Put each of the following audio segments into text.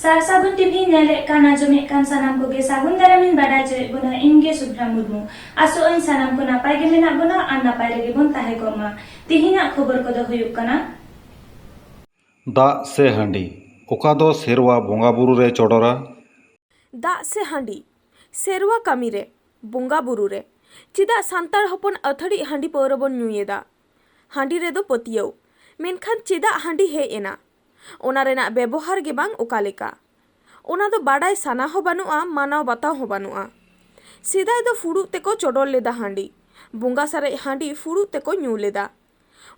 सार सागुन टीवी नेले काना जमे कान सानाम को गे सागुन दारामिन बाडा जे बुना इनगे सुभ्रा मुर्मू आसो अन सानाम को नापाय गे मेना बुना आन नापाय रेगे बुन ताहे कोमा तिहिना खबर को दो हुयुक कना दाग से हांडी ओका दो सेरवा बोंगा बुरु रे चोडोरा दाग से हांडी सेरवा कामी रे बोंगा बुरु रे चिदा सांतार हपन अथड़ी हांडी पौर बन ᱧᱩᱭᱮᱫᱟ हांडी रे दो पतियौ मेनखान चिदा हांडी हे एना ओना रेना व्यवहार गे बांग ओका लेका ओना दो बाडाय साना हो बानुआ मानाव बाताव हो बानुआ सीधा दो फुड़ू तेको चोडोर लेदा हांडी बोंगा सारे हांडी फुड़ू तेको ᱧᱩ लेदा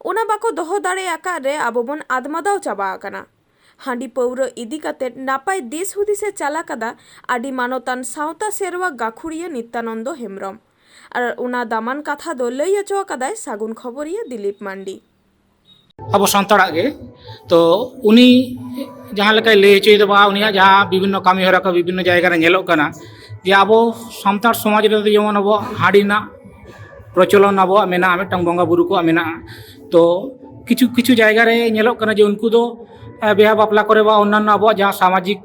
ओना बाको दोहो दाड़े आका रे आबो बन आदमादाव चाबा आकाना हांडी पौर इदी काते नापाय देश हुदिसे चाला कदा आडी मानोतान सावता सेरवा गाखुड़िया नित्यानंद हेम्ब्रम और ओना दामान कथा दो लई अचो कदाय सागुन खबरिया दिलीप मांडी अब सानताड़ा गे तो उनी जहाँ लेकाय लई हचोय बा उनिया जहाँ विभिन्न कामी हरा को विभिन्न जायगा रे नेलोग कना जे अब सानताड़ समाज रे जेमन अब हांडी ना प्रचलन अब मेना मिदटां बंगा बुरु को मेना तो किछु किछु जायगा रे नेलोग कना जे उनको दो बिहा बापला करे बा अन्यान्य अब जहाँ सामाजिक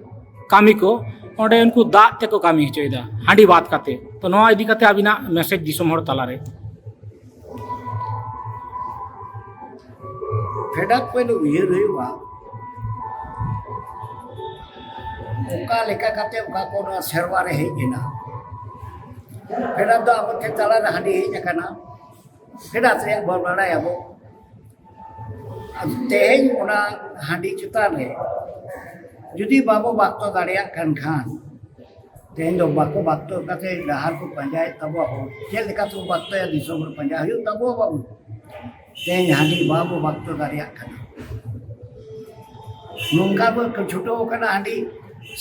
कामी को ओंडे उनको दाग तेको कामी हचोयदा हांडी बात काते तो नोआ इदी काते आबिना मेसेज दिसम हर तालारे फेडक पेलो उयर हुआ ओका लेका काते ओका कोना सेरवा रे हेजना फेडक दो अब के तला रे हांडी हेजकना फेडक रे बरबाड़ा याबो तेज ओना हांडी चुतान रे जुदी बाबो बाक्तो दाड़िया खान तेज दो बाको बाक्तो काते डहार को पंजाय तबो चेल लेका तो बाक्तो या दिसोम पंजाय हुयो तबो बाबू तेज हांडी बाबो बाक्तो दाड़िया खाना नोंका बो छुटो कना हांडी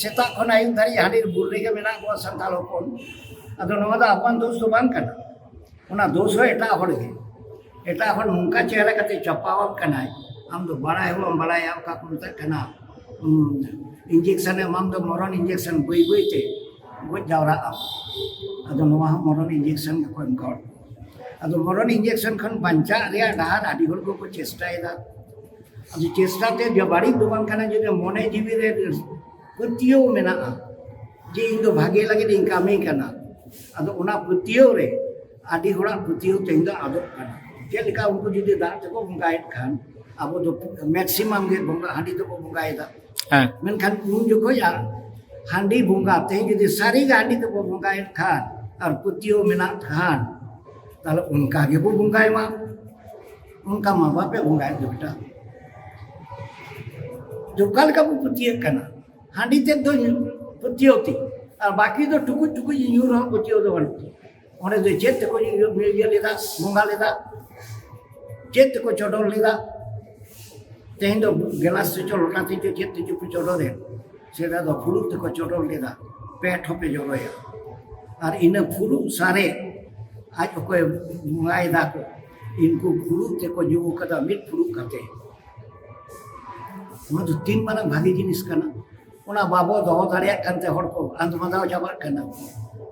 सेता खन आयु धारी हांडी बुर्रे के मेना को संताल होपन अदो नोवा दा अपन दोष दो बान कना ओना दोष हो एटा हड़ गे एटा हड़ नोंका चेहरा कते चपाव कना आम दो बड़ा है हम बड़ा या का को त कना इंजेक्शन माम दो मरण इंजेक्शन बई बई ते गो जावरा अदो नोवा मरण इंजेक्शन को एमकर अदो मरण इंजेक्शन खन बंचा रे डहार आदि हड़ को चेष्टायदा अदो चेष्टाते जो बाड़ी दो बान कना जे मने जीवी रे पतियो मेना जे इन दो भागे लगे इन कामी कना अदो उना पतियो रे आदि हड़ा पतियो तेन दो आदो कना जे लेका उनको जुदी दा तको बुंगायत खान अब दो मैक्सिमम गे बुंगा हांडी तो बुंगायदा हां मेनखान उन जको या हांडी बुंगा ते जुदी सारी हांडी तो बुंगायत खान और पतियो मेना खान ताले उनका गे बुंगाय मा उनका मां बाप पे बुंगाय दो बेटा जो कल का पतियो कना हांडी ते दो पतियो थी और बाकी तो टुकु टुकु यूं रहो पतियो दो ओने दो चेत को ये लेदा बुंगा लेदा चेत को चोडोर लेदा तेन दो गिलास से चोलोटा थी जो चेत जो चोडोर है सेदा दो फुलु ते को चोडोर लेदा पेट होपे जोरोया और इन फुलु सारे आज को बुंगाय दा को इनको फुलु ते को जो कदा मिट फुलु करते ओना दो तीन माना भागी जिनिस कना ओना बाबो दो दाड़िया कानते हड़ को आत्मदाव जाबा कना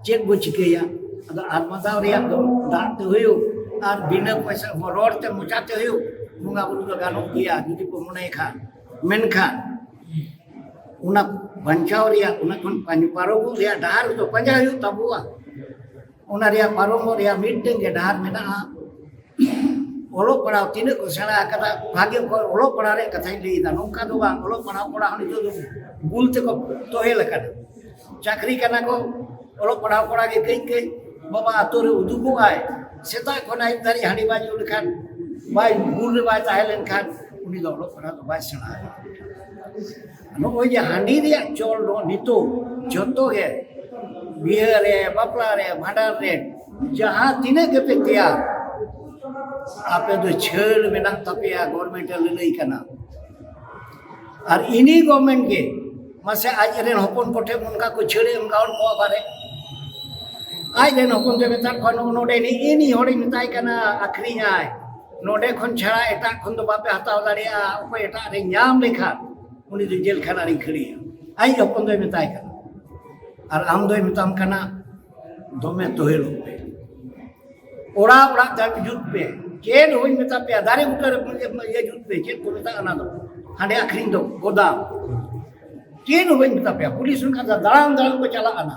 चेक बो चिकेया अदो आत्मदाव रिया दो दाते होयो और बिना पैसा रोडते मुचाते होयो बुंगा बुरु दो गानो दिया जुदी को मने खान मेनखान उना बंचाव रिया उना कोन पानी पारोगो रिया डार दो पंजा होयो तबुआ उना रिया पारोगो रिया मीटिंग के डार मेना ओलो पड़ाव तीन को सेना कदा भाग्य को ओलो पड़ा रे कथा लेदा नोंका दो बा ओलो पड़ाव पड़ा हनी तो बुलते को तोहेल कना चाकरी कना को ओलो पड़ाव पड़ा के कई बाबा आतो रे उदुगो आय सेता कोन आइ दारी हांडी बाजू लेखान बाय बुल रे बाय ताहेलन खान उनी दो ओलो पड़ा तो बाय सेना नो ओय जे हांडी रे चोल दो नितो जतो गे बिहे रे बापला रे भांडार रे जहां तिने के पे तैयार आपे दो छेड़ मेना तपिया गवर्नमेंट लई कना और इनी गवर्नमेंट के मासे आज रे हपन पठे उनका को छेड़े उनका और को बारे आज रे हपन जे मेता खन नोडे नि इनी होड़ी मिताय कना आखरी आय नोडे खन छड़ा एटा खन दो बापे हताव दाड़िया उको एटा रे न्याम लेखा उनी दो जेल खाना रे खड़ी आज हपन दो मिताय कना और आम दो मिताम कना दोमे तोहेल पे ओड़ा ओड़ा दाब जुट पे चेन होई मेता पे दारे उतर ये जुट पे चेन को मेता अना दो हांडे आखरिन दो गोदाम चेन हो बता पे पुलिस उनका दाड़ाम दाड़ाम को चला आना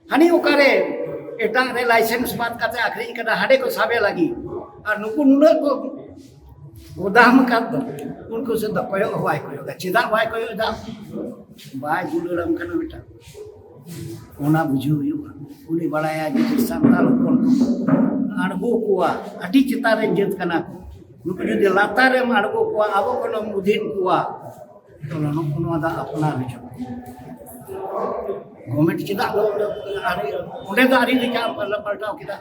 हानि ओकारे एटा रे लाइसेंस बात करते आखरी कदा हाडे को साबे लगी और नुकु नुना को गोदाम का दो उनको से दपयो हवाई को चिदा हवाई को दा बाय जुलरम कना बेटा ओना बुझु उनी बड़ाया जे संताल कोन अड़गो कुआ अटी चितारे जेत कना नुकु जुदी लातारे अड़गो कुआ आबो कोनो मुदिन कुआ तो नुकु दा अपना बिचो गवर्नमेंट चिदा उन्हें तो आरी दिखा पलटाओ किदा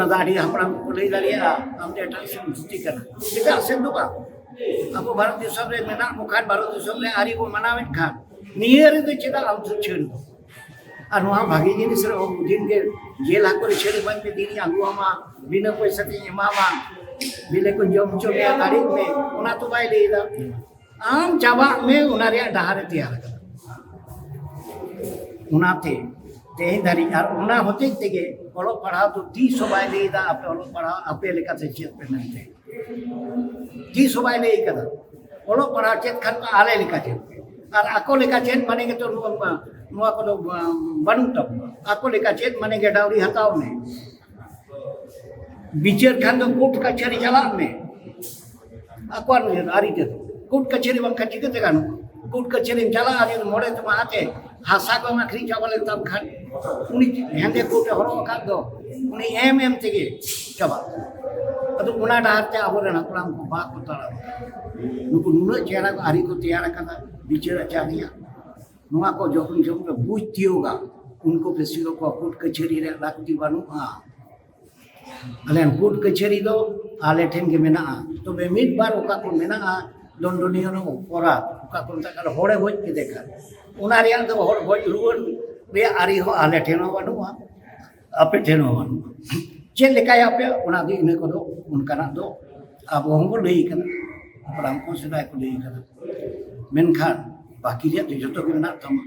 दाड़ी हपड़ाम को लई दाड़िया हमने एटा से छुट्टी करना चिदा से दो अब भारत देश रे मेना मुखान भारत देश रे आरी को मनावेट खान नियर दे चिदा आम छेड़ और वहाँ भागी जिनिस रे दिन के जेल हाकोरे छेड़ बन पे दिनी आगुआमा बिना पैसा ते एमामा बिले को जम चो में गाड़ी में उना तो बाय लेदा आम चाबा में उना रे डहारे तैयार कर उनाते तेही दारी और उना होते तेगे ओलो पढ़ाओ तो 30 बाय लेदा आपे ओलो पढ़ाओ आपे लेका से चेत पे नते 30 बाय ले कदा ओलो पढ़ा चेत खान का आले लेका चेत और आको लेका चेत माने के तो नुआ को बनू तब आको लेका चेत माने के डावरी हताव में बिचर खान तो कोर्ट कचहरी चला में आको आरी ते कोर्ट कचहरी बंका चिकते गानो कोर्ट कचहरी चला आरी मोड़े तो आते हासा को आखरी चावल तब खान उनी हेंदे कोटे हरो का दो उनी एम तेगे चाबा अदु उना डाहते आबोरे हपड़ाम को बा को ताला नुकु नुना चेहरा को आरी को तैयार करना बिचरा चानिया नुआ को जोखम जोखम बुझ दियोगा उनको फेसिलो को कोर्ट कचहरी रे लाक्ति बानुआ अलेन कोर्ट कचहरी दो आले ठेन के मेना तो बे मिड बार ओका को मेना लंडनियो नो पोरा ओका को तक होड़े होज के देखा उना रे दो होड़ होज रुवन रे आरी हो आले ठेनो बानुआ आपे ठेनो बानुआ चे लेकाय आपे उना दी इने को दो उनका ना दो अब हम को लई कना अपराम को सदा को लई कना मेनखान बाकी रे जतो के ना तम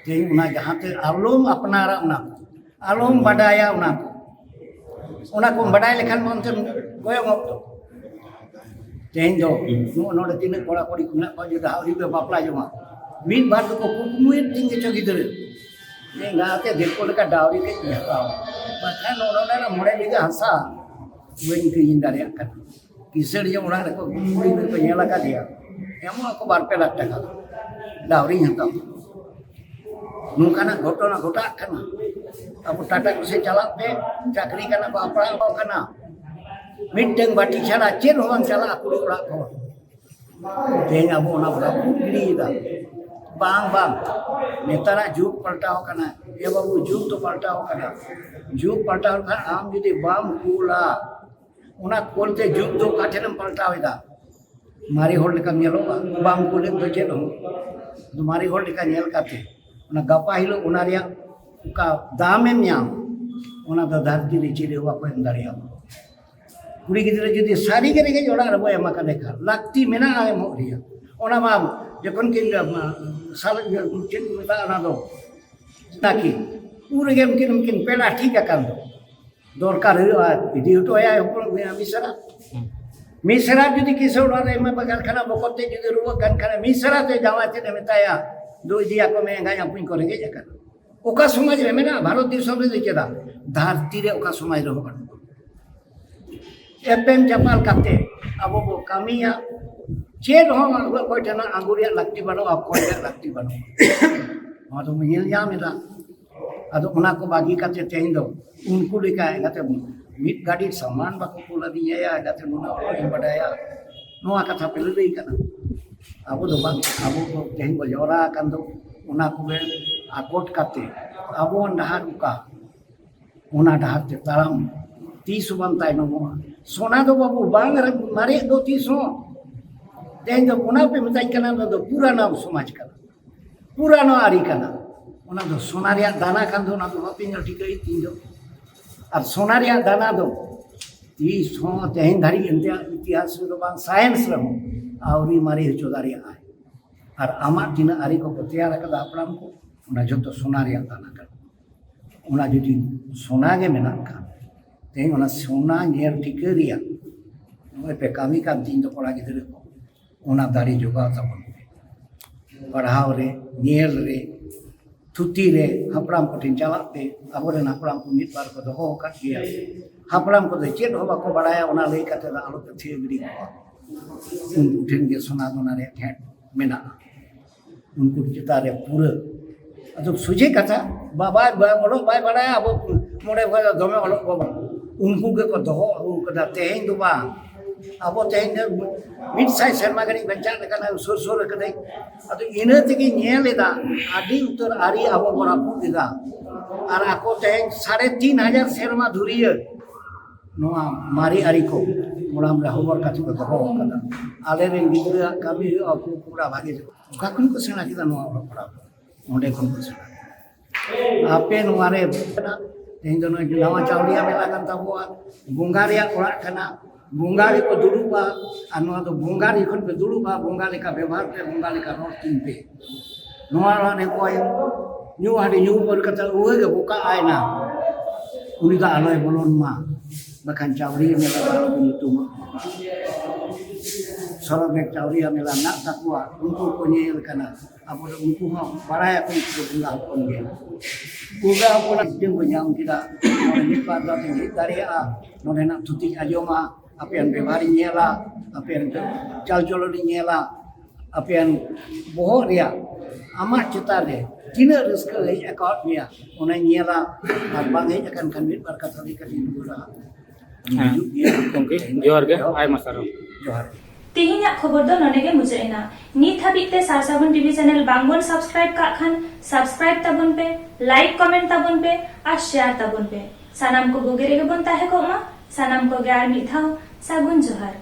ते उना जहां ते आलोम अपनारा आलोम बडाया उना को बडाय लेखान मनते कोय मत तेन दो नो नोडे तीन कोड़ा कोड़ी कुना को जो दावरी पे बापला जमा मीन बार को कुकुमुत तीन के चगिदरे ये गाते देखो लेका दावरी के हताव बाखान नोडे ना मोड़े बिगा हसा वेन के इंदारे का किसर जे उड़ा को कुड़ी में को नेला का दिया एमो को 2 लाख टाका दावरी हताव नुकाना घटना घटा कना अब टाटा को से चला पे चाकरी कना को अपरा कना मिटंग बाटी छाड़ा चेन होन चला कुड़ी उड़ा को तेन अब ओना बड़ा कुड़ी दा बांग बांग नेतारा जुग पलटाओ कना ए बाबू जुग तो पलटाओ कना जुग पलटाओ का आम जुदी बाम कुला ओना कोलते जुग तो काठेनम पलटावेदा मारी होड़ लेका नेलोगा बाम कुले तो चेलो तो मारी होड़ लेका नेल काते ओना गपा हिलो ओना रिया का दाम एम ᱧᱟᱢ ओना दा धरती रे चिरे हुआ को दाड़िया कुड़ी गिदरे जुदी सारी के रेगे जोड़ा रबो एमा का देखा लाक्ति मेना आए मोरिया ओना मा जखन किन साल चिन मेता ना दो ताकि पूरे गेम किन पेला ठीक है दो दरकार हुआ इदी हटो आया मिसरा जुदी किसे उड़ा रे एमा बगल खाना बकोते जुदी रुवा गन खाना मिसरा ते जावा ते मेताया दो दिया को में गाया पुई करेंगे जकर ओका समाज रे मेना भारत देश रे देखेदा धरती रे ओका समाज रे होबन एपएम चपाल काते अब वो कामिया चेर हो कोई ठना अंगुरिया लगती बनो अब कोई लगती बनो और तो मिल जामेदा अदो उना को बागी काते तेन दो उनको लेका गाते मिट गाड़ी सामान बाको कोला दिया या गाते नुना और बडाया नोआ कथा पे लई कना अब दो बाग अब को तेन को जोरा कान दो उना को आकोट काते अब डहार उका उना डहार ते ताराम 30 बनता है नो सोना दो बाबू बांग मारे दो 30 तेन दो उना पे मताई कना दो पूरा नाम समाज कना पूरा नो आरी कना उना दो सोना रे दाना कान दो ना दो पिन ठीक है तीन दो और सोना रे दाना दो 30 तेन धारी इतिहास रे दो बांग साइंस रे आवरी मारी हचो दारिया आय और आमा तीन आरी को तैयार कदा अपराम को उना जतो सोना रे दाना का उना जुदी सोना गे मेना का तेन उना सोना नेर टिकरिया ओए पे कामी का दिन तो पड़ा गिदरे को उना दारी जोगा तबन पढ़ाव रे नेल रे थुती रे हपड़ाम को ठिन चलाते अबोरेन हपड़ाम को मिट बार को दोहो का गया हपड़ाम को चेत हो बाको बड़ाया ओना लई काते आलो ते थिए गिरी उनको ठिन के सोना दोना रे ठेट मेना उनको चिता रे पूरा अदो सुजे कथा बाबा ओलो बाय बड़ाया अब मोड़े भय दमे ओलो बाबा उनको के को दोहो कदा तेहें दुबा अब तेहें मिट साइ शर्मा गनी बच्चा कना सुर सुर कदे अदो इना तेगी नेलेदा आदि उत्तर आरी अब बरा पुदिदा और आको तेहें 3,500 शर्मा धुरिया नोआ मारी आरी को मोड़ाम रे होवर काथि को दोहो कदा आले रे गिदरा कमी अपु पूरा भागे काकुन को सेना किदा नोआ पड़ा ओंडे कोन को सेना आपे नोआ रे तेहें दोनो नवा चावलिया मेला kan tabuआ बुंगा रे ओड़ा कना बुंगा रे को दुड़ुबा आ नोआ दो बुंगा रे खन पे दुड़ुबा बुंगा लेका व्यवहार पे बुंगा लेका रोड तीन पे नोआ ने कोय न्यू हाडी न्यू पर कता उहे के बुका आयना उनी का आलोय बोलन मा बखान चावरी मेला बारो को तुम सरो में चावरिया मेला ना तकुआ उनको को नेल कना अब उनको हम बड़ाया को बुंगा कोन गे बुंगा को दिन को जाम किदा निपा दा ते दारिया नोने ना थुति आजोमा apian bebari nyela apian cal joloni nyela apian boho dia amat cita de tina rezeki ai akot dia ona nyela ar bangai akan kanbit berkat hari ke dibura gongke johar ge ay masaro johar तेहिना खबर दो ननेगे मुजेना नीत हाबिते सारसागुन TV channel बांगबन subscribe का Khan subscribe तबन पे like comment तबन पे और share तबन पे सानाम को बोगेरे के बनता है को मा सानाम को ग्यार मिथाओ सागुन जोहार।